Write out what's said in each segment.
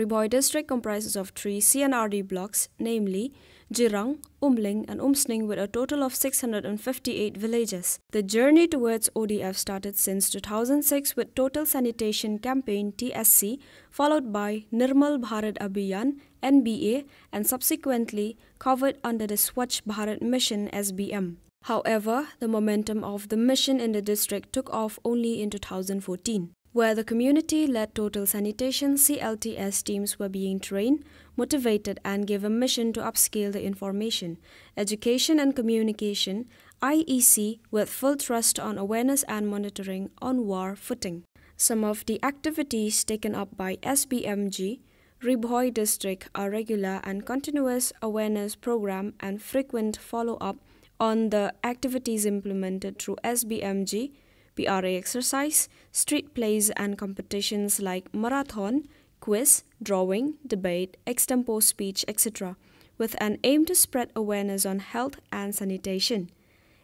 Bhoi district comprises of 3 CNRD blocks, namely Jirang, Umling and Umsning, with a total of 658 villages. The journey towards ODF started since 2006 with Total Sanitation Campaign (TSC), followed by Nirmal Bharat Abhiyan (NBA) and subsequently covered under the Swachh Bharat Mission (SBM). However, the momentum of the mission in the district took off only in 2014, where the community-led Total Sanitation CLTS teams were being trained, motivated and given a mission to upscale the information, education and communication IEC with full thrust on awareness and monitoring on war footing. Some of the activities taken up by SBMG Bhoi district are regular and continuous awareness program and frequent follow-up on the activities implemented through SBMG, PRA exercise, street plays and competitions like marathon, quiz, drawing, debate, extempo speech, etc., with an aim to spread awareness on health and sanitation.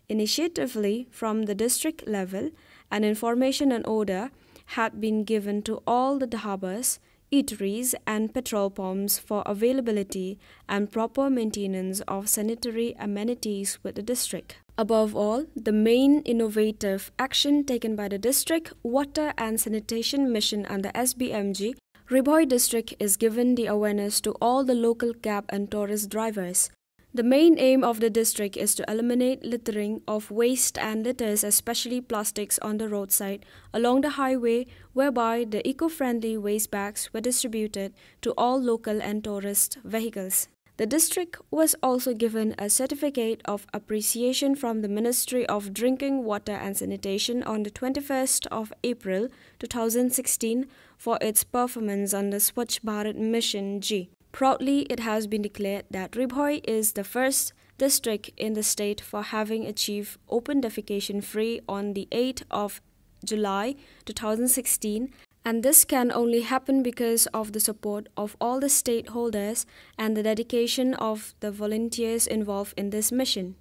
Initiatively, from the district level, an information and order had been given to all the dhabas, eateries and petrol pumps for availability and proper maintenance of sanitary amenities with the district. Above all, the main innovative action taken by the District Water and Sanitation Mission under SBMG, Bhoi district is given the awareness to all the local cab and tourist drivers. The main aim of the district is to eliminate littering of waste and litters, especially plastics, on the roadside along the highway, whereby the eco-friendly waste bags were distributed to all local and tourist vehicles. The district was also given a certificate of appreciation from the Ministry of Drinking Water and Sanitation on the 21st of April 2016 for its performance under Swachh Bharat Mission G. Proudly, it has been declared that Bhoi is the first district in the state for having achieved open defecation free on the 8th of July 2016, and this can only happen because of the support of all the stakeholders and the dedication of the volunteers involved in this mission.